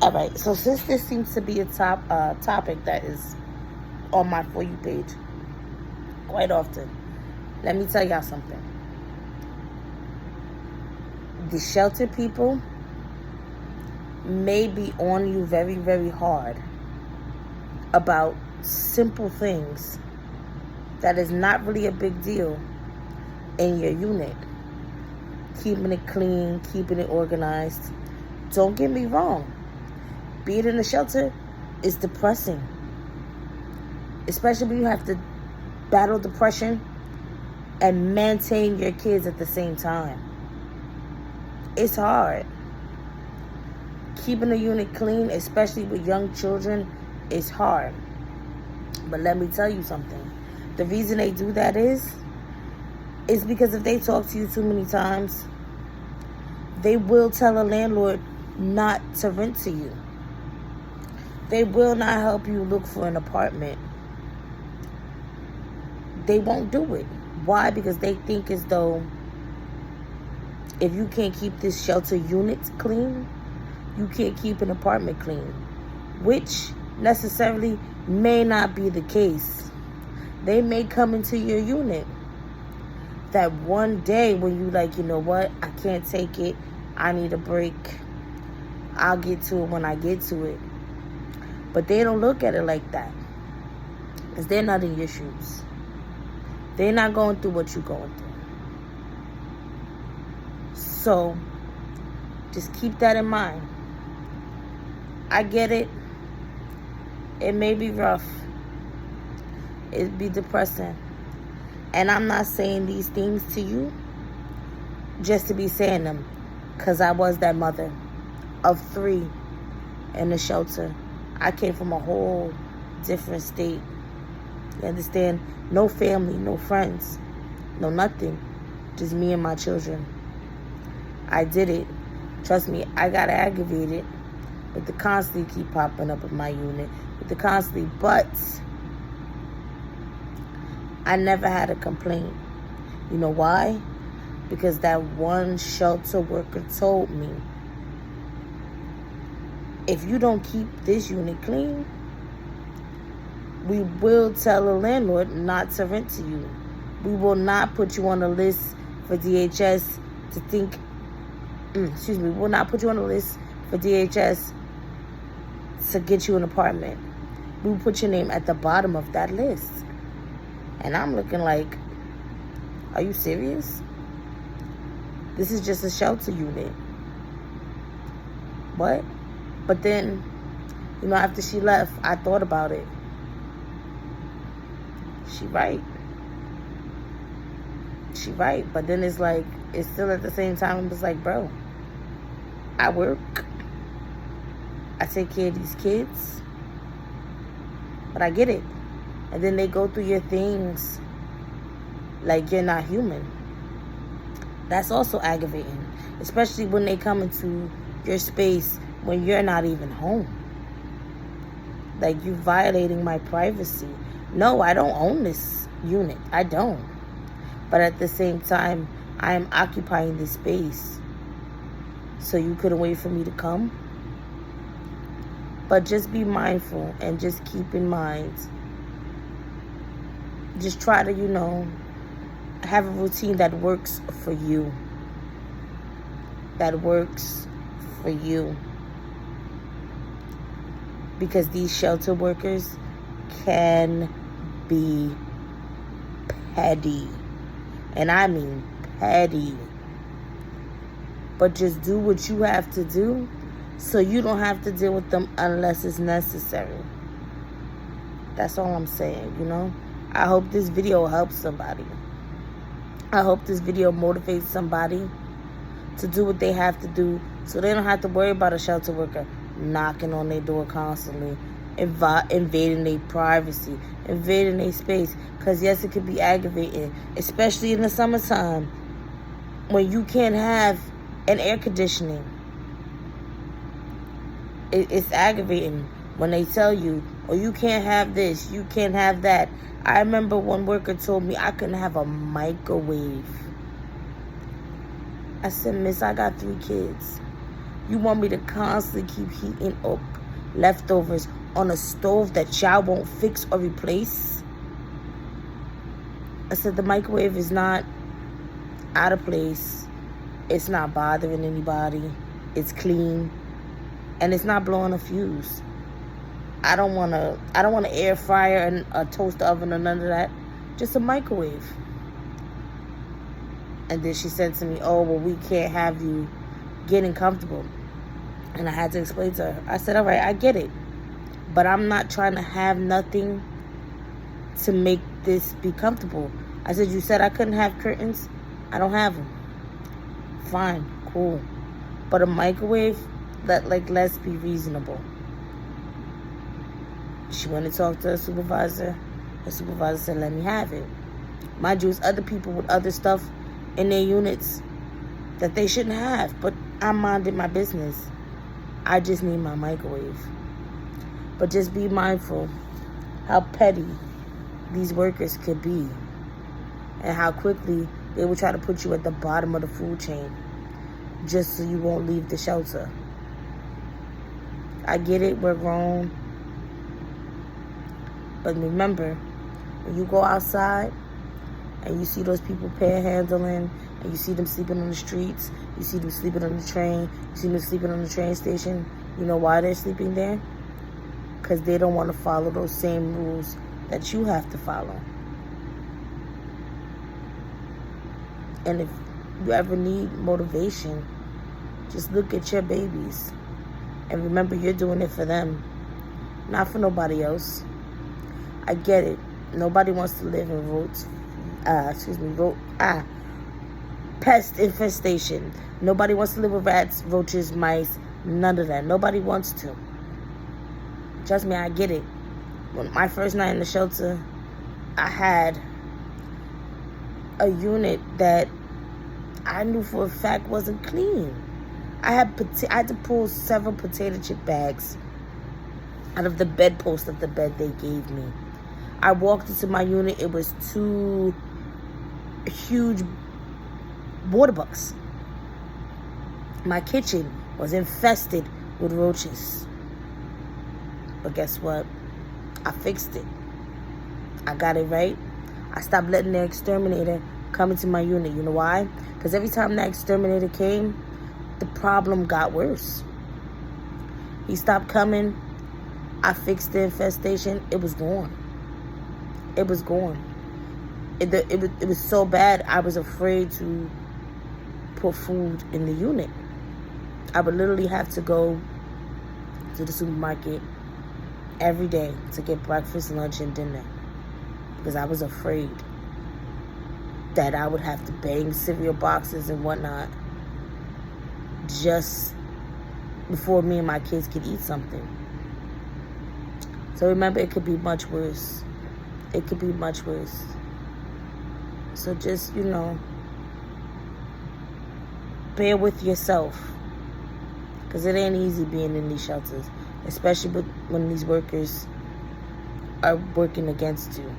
All right. So since this seems to be a topic that is on my For You page quite often, let me tell y'all something. The shelter people may be on you very, very hard about simple things that is not really a big deal in your unit. Keeping it clean, keeping it organized. Don't get me wrong. Being in a shelter is depressing. Especially when you have to battle depression and maintain your kids at the same time. It's hard. Keeping a unit clean, especially with young children, is hard. But let me tell you something. The reason they do that is because if they talk to you too many times, they will tell a landlord not to rent to you. They will not help you look for an apartment. They won't do it. Why? Because they think as though if you can't keep this shelter unit clean, you can't keep an apartment clean, which necessarily may not be the case. They may come into your unit that one day when you like, you know what, I can't take it, I need a break, I'll get to it when I get to it. But they don't look at it like that, because they're not in your shoes. They're not going through what you're going through. So just keep that in mind. I get it. It may be rough. It'd be depressing. And I'm not saying these things to you just to be saying them, because I was that mother of 3 in the shelter. I came from a whole different state. You understand? No family, no friends, no nothing. Just me and my children. I did it. Trust me, I got aggravated with the constantly keep popping up in my unit. With the constantly, but I never had a complaint. You know why? Because that one shelter worker told me, if you don't keep this unit clean, we will tell the landlord not to rent to you. We will not put you on the list for DHS to think, we will not put you on the list for DHS to get you an apartment. We will put your name at the bottom of that list. And I'm looking like, are you serious? This is just a shelter unit. What? But then, after she left, I thought about it. She right. But then it's like, it's still at the same time, it's like, bro, I work. I take care of these kids. But I get it. And then they go through your things like you're not human. That's also aggravating. Especially when they come into your space when you're not even home. Like, you violating my privacy. No, I don't own this unit. I don't. But at the same time, I am occupying this space. So you couldn't wait for me to come? But just be mindful and just keep in mind. Just try to, have a routine that works for you. That works for you. Because these shelter workers can be petty. And I mean petty. But just do what you have to do so you don't have to deal with them unless it's necessary. That's all I'm saying, I hope this video helps somebody. I hope this video motivates somebody to do what they have to do so they don't have to worry about a shelter worker knocking on their door constantly, invading their privacy, invading their space. Because yes, it could be aggravating, especially in the summertime when you can't have an air conditioning. It's aggravating when they tell you, oh, you can't have this, you can't have that. I remember one worker told me I couldn't have a microwave. I said, miss, I got 3 kids. You want me to constantly keep heating up leftovers on a stove that y'all won't fix or replace? I said the microwave is not out of place. It's not bothering anybody. It's clean. And it's not blowing a fuse. I don't want an air fryer and a toaster oven or none of that. Just a microwave. And then she said to me, oh, well, we can't have you getting comfortable. And I had to explain to her. I said, all right, I get it. But I'm not trying to have nothing to make this be comfortable. I said, you said I couldn't have curtains? I don't have them. Fine, cool. But a microwave, let's be reasonable. She went to talk to her supervisor. Her supervisor said, let me have it. Mind you, it's other people with other stuff in their units that they shouldn't have. But I'm minding my business. I just need my microwave. But just be mindful how petty these workers could be. And how quickly they will try to put you at the bottom of the food chain. Just so you won't leave the shelter. I get it, we're grown. But remember, when you go outside and you see those people panhandling, and you see them sleeping on the streets, you see them sleeping on the train, you see them sleeping on the train station, you know why they're sleeping there? Because they don't want to follow those same rules that you have to follow. And if you ever need motivation, just look at your babies. And remember, you're doing it for them, not for nobody else. I get it. Nobody wants to live in pest infestation. Nobody wants to live with rats, roaches, mice, none of that. Nobody wants to. Trust me, I get it. When my first night in the shelter, I had a unit that I knew for a fact wasn't clean. I had to pull several potato chip bags out of the bedpost of the bed they gave me. I walked into my unit. It was 2 huge water bugs. My kitchen was infested with roaches. But guess what? I fixed it. I got it right. I stopped letting the exterminator come into my unit. You know why? Because every time that exterminator came, the problem got worse. He stopped coming. I fixed the infestation. It was gone. It was gone. It was so bad, I was afraid to put food in the unit. I would literally have to go to the supermarket every day to get breakfast, lunch, and dinner. Because I was afraid that I would have to bang cereal boxes and whatnot just before me and my kids could eat something. So remember, it could be much worse. It could be much worse. So just, bear with yourself. Because it ain't easy being in these shelters. Especially when these workers are working against you.